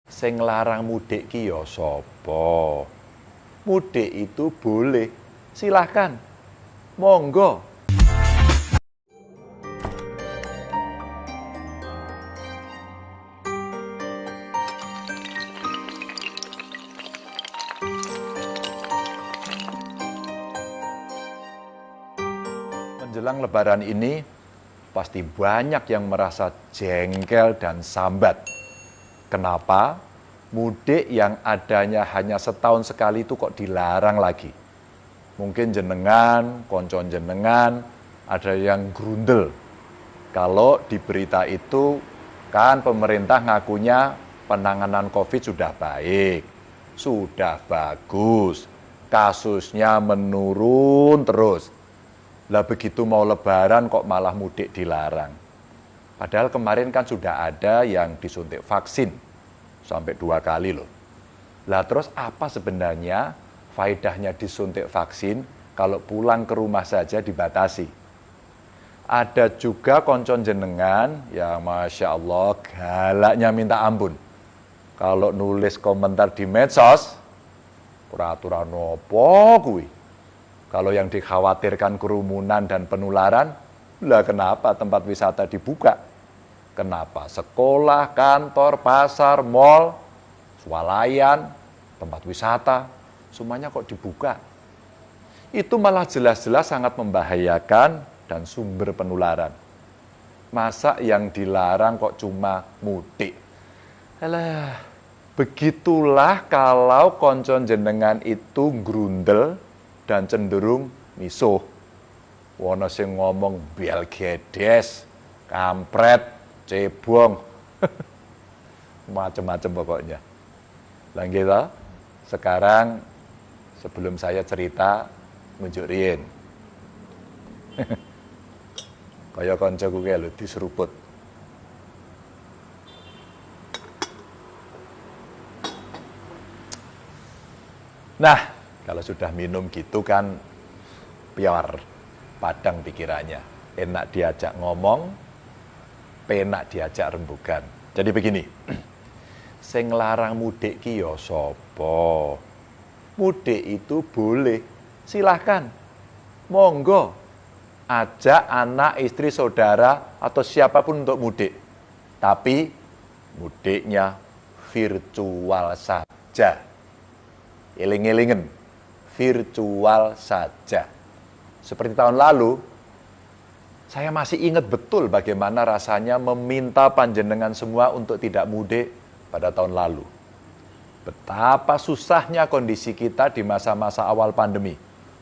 Sing larang mudik ki ya sapa? Mudik itu boleh, silahkan, monggo. Menjelang Lebaran ini, pasti banyak yang merasa jengkel dan sambat. Kenapa? Mudik yang adanya hanya setahun sekali itu kok dilarang lagi? Mungkin jenengan, koncon jenengan, ada yang grundel. Kalau di berita itu, kan pemerintah ngakunya penanganan COVID sudah baik, sudah bagus, kasusnya menurun terus. Lah begitu mau Lebaran kok malah mudik dilarang. Padahal kemarin kan sudah ada yang disuntik vaksin sampai 2 kali loh. Lah terus apa sebenarnya faedahnya disuntik vaksin kalau pulang ke rumah saja dibatasi? Ada juga koncon jenengan yang Masya Allah galaknya minta ampun. Kalau nulis komentar di medsos, peraturan opo kuwi? Kalau yang dikhawatirkan kerumunan dan penularan, lah kenapa tempat wisata dibuka? Kenapa sekolah, kantor, pasar, mal, swalayan, tempat wisata, semuanya kok dibuka? Itu malah jelas-jelas sangat membahayakan dan sumber penularan. Masa yang dilarang kok cuma mudik? Alah, begitulah kalau koncon jenengan itu grundel dan cenderung misuh. Wono sing ngomong belgedes, kampret, cebong, macam-macam pokoknya. Lah kita sekarang sebelum saya cerita ngunjuk rien. Kaya kancaku ki lho diseruput. Nah, kalau sudah minum gitu kan pior, padang pikirannya. Enak diajak ngomong, penak diajak rembugan. Jadi begini, sing larang mudik ki ya sapa? Mudik itu boleh, silahkan, monggo. Ajak anak, istri, saudara, atau siapapun untuk mudik. Tapi mudiknya virtual saja. Eling-elingen, virtual saja. Seperti tahun lalu, saya masih ingat betul bagaimana rasanya meminta panjenengan semua untuk tidak mudik pada tahun lalu. Betapa susahnya kondisi kita di masa-masa awal pandemi.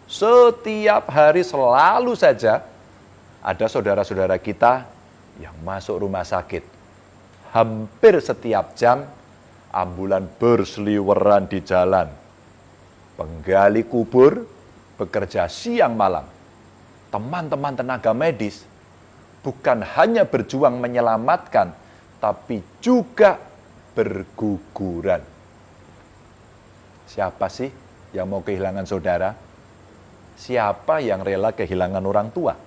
Setiap hari selalu saja ada saudara-saudara kita yang masuk rumah sakit. Hampir setiap jam ambulan berseliweran di jalan. Penggali kubur bekerja siang malam. Teman-teman tenaga medis bukan hanya berjuang menyelamatkan, tapi juga berguguran. Siapa sih yang mau kehilangan saudara? Siapa yang rela kehilangan orang tua?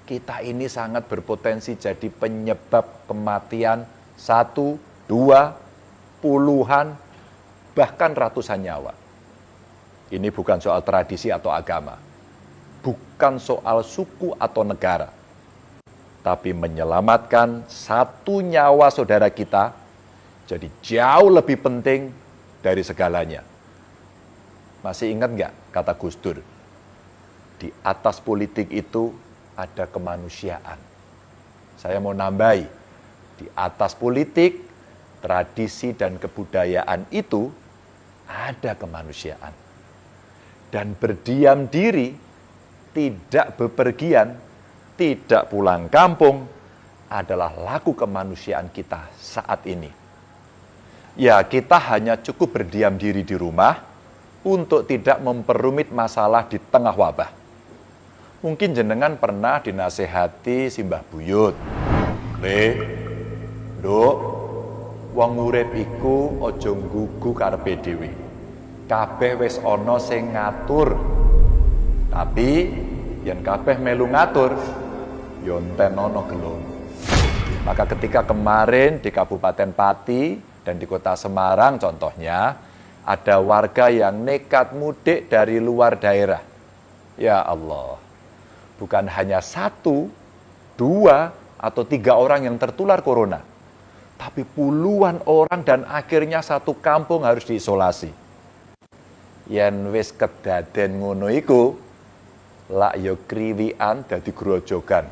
Kita ini sangat berpotensi jadi penyebab kematian 1, 2, puluhan, bahkan ratusan nyawa. Ini bukan soal tradisi atau agama. Bukan soal suku atau negara, tapi menyelamatkan 1 nyawa saudara kita jadi jauh lebih penting dari segalanya. Masih ingat nggak kata Gus Dur? Di atas politik itu ada kemanusiaan. Saya mau nambahi, di atas politik, tradisi dan kebudayaan itu ada kemanusiaan. Dan berdiam diri, tidak bepergian, tidak pulang kampung, adalah laku kemanusiaan kita saat ini. Ya, kita hanya cukup berdiam diri di rumah untuk tidak memperumit masalah di tengah wabah. Mungkin jenengan pernah dinasehati simbah buyut. Nduk, wong urip iku aja nggugu karepe dhewe. Kabeh wis ana sing ngatur. Tapi yen kabeh melu ngatur, ya enten ana gelem. Maka ketika kemarin di Kabupaten Pati Dan di kota Semarang contohnya, ada warga yang nekat mudik dari luar daerah. Ya Allah, bukan hanya 1, 2, atau 3 orang yang tertular corona, tapi puluhan orang dan akhirnya satu kampung harus diisolasi. Yen wis kedaden ngono iku, lak ya kriwikan dadi grojogan,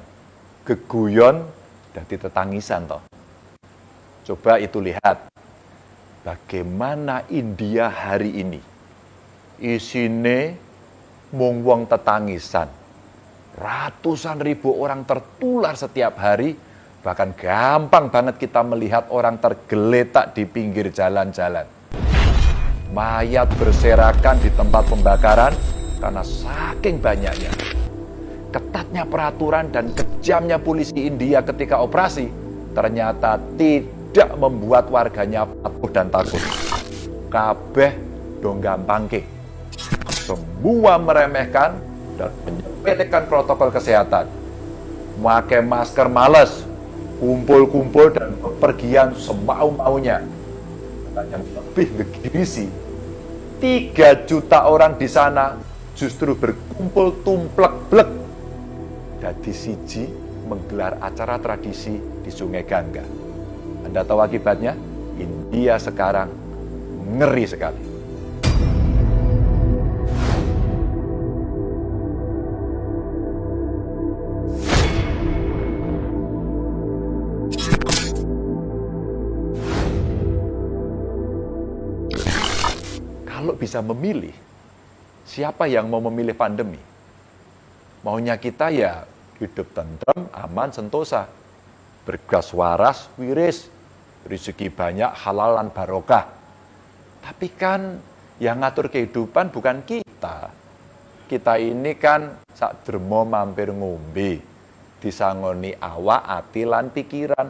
geguyon dadi tetangisan toh. Coba itu lihat, bagaimana India hari ini. Isine mung wong tetangisan. Ratusan ribu orang tertular setiap hari, bahkan gampang banget kita melihat orang tergeletak di pinggir jalan-jalan. Mayat berserakan di tempat pembakaran karena saking banyaknya. Ketatnya peraturan dan kejamnya polisi India ketika operasi ternyata tidak membuat warganya patuh dan takut. Kabeh dong gampangke. Semua meremehkan dan menyepelekan protokol kesehatan. Pakai masker males, kumpul-kumpul dan bepergian semau-maunya. Yang lebih gegirisi, 3 juta orang di sana justru berkumpul tumplek-blek. Dadi siji menggelar acara tradisi di Sungai Gangga. Anda tahu akibatnya? India sekarang ngeri sekali. Kalau bisa memilih, siapa yang mau memilih pandemi? Maunya kita ya hidup tentrem, aman, sentosa. Bergas waras, wiris, rezeki banyak, halal dan barokah. Tapi kan yang ngatur kehidupan bukan kita. Kita ini kan sak dermo mampir ngombe, disangoni awak, ati lan pikiran.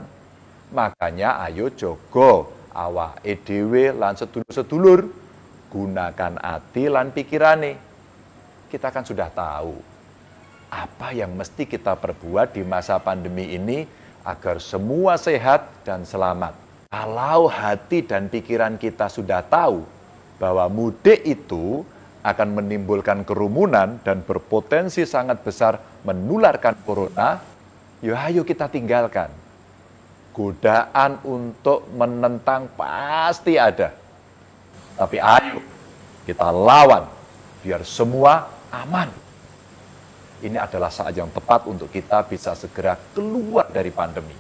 Makanya ayo jogo awake dhewe lan sedulur-sedulur, gunakan ati lan pikirane. Kita kan sudah tahu apa yang mesti kita perbuat di masa pandemi ini agar semua sehat dan selamat. Kalau hati dan pikiran kita sudah tahu bahwa mudik itu akan menimbulkan kerumunan dan berpotensi sangat besar menularkan corona, ya ayo kita tinggalkan. Godaan untuk menentang pasti ada. Tapi ayo kita lawan biar semua aman. Ini adalah saat yang tepat untuk kita bisa segera keluar dari pandemi.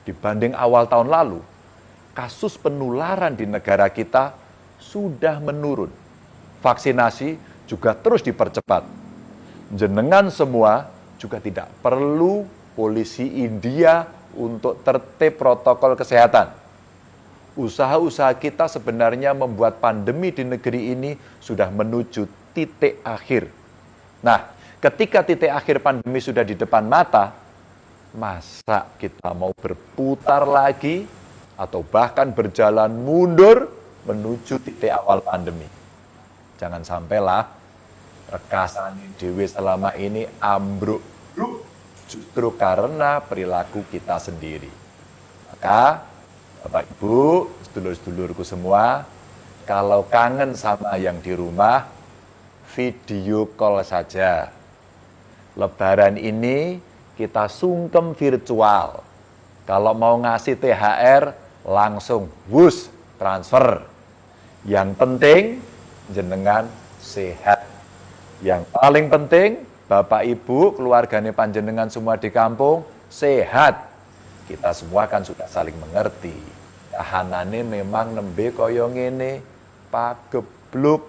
Dibanding awal tahun lalu, kasus penularan di negara kita sudah menurun. Vaksinasi juga terus dipercepat. Jenengan semua juga tidak perlu polisi India untuk tertib protokol kesehatan. Usaha-usaha kita sebenarnya membuat pandemi di negeri ini sudah menuju titik akhir. Nah, ketika titik akhir pandemi sudah di depan mata, masa kita mau berputar lagi atau bahkan berjalan mundur menuju titik awal pandemi? Jangan sampailah rekasan dewe selama ini ambruk justru karena perilaku kita sendiri. Maka Bapak Ibu, sedulur-sedulurku semua, kalau kangen sama yang di rumah, video call saja. Lebaran ini kita sungkem virtual. Kalau mau ngasih THR, langsung wus transfer. Yang penting jenengan sehat. Yang paling penting Bapak Ibu, keluarganya panjenengan semua di kampung sehat. Kita semua kan sudah saling mengerti. Kahanane memang nembe kaya ngene, pagebluk,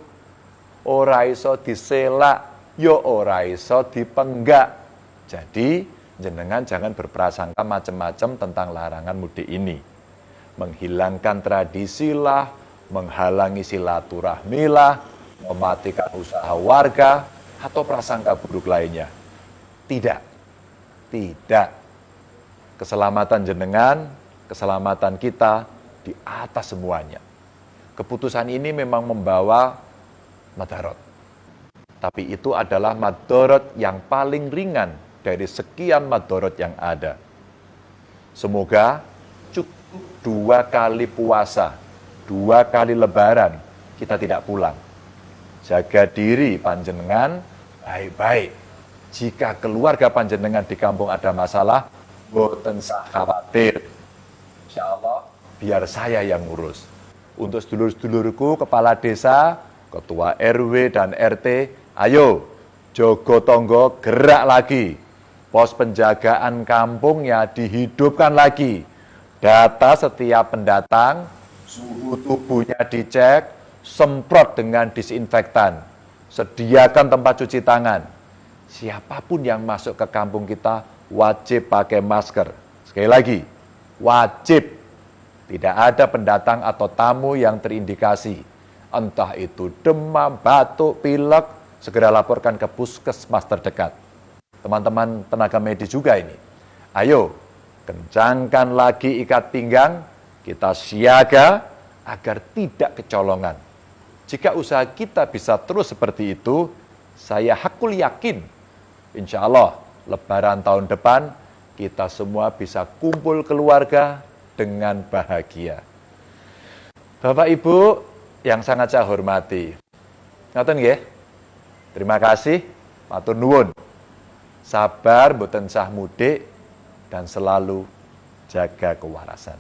ora iso diselak, yo ora iso dipenggak. Jadi jenengan jangan berprasangka macam-macam tentang larangan mudik ini. Menghilangkan tradisi lah, menghalangi silaturahmi lah, mematikan usaha warga, atau prasangka buruk lainnya. Tidak. Keselamatan jenengan, keselamatan kita di atas semuanya. Keputusan ini memang membawa madarat. Tapi itu adalah madarat yang paling ringan dari sekian madarat yang ada. Semoga cukup 2 kali puasa 2 kali lebaran kita tidak pulang. Jaga diri panjenengan baik-baik. Jika keluarga panjenengan di kampung ada masalah, boten usah khawatir. Insya Allah, biar saya yang ngurus. Untuk sedulur-sedulurku, kepala desa, ketua RW dan RT, ayo, jogo tonggo gerak lagi. Pos penjagaan kampungnya dihidupkan lagi. Data setiap pendatang, suhu tubuhnya dicek, semprot dengan disinfektan. Sediakan tempat cuci tangan. Siapapun yang masuk ke kampung kita wajib pakai masker. Sekali lagi, wajib. Tidak ada pendatang atau tamu yang terindikasi. Entah itu demam, batuk, pilek, segera laporkan ke puskesmas terdekat. Teman-teman tenaga medis juga ini. Ayo, kencangkan lagi ikat pinggang, kita siaga agar tidak kecolongan. Jika usaha kita bisa terus seperti itu, saya hakul yakin, insya Allah Lebaran tahun depan kita semua bisa kumpul keluarga dengan bahagia. Bapak Ibu yang sangat saya hormati, ngaten nggih? Terima kasih, matur nuwun. Sabar, boten sah mudik, dan selalu jaga kewarasan.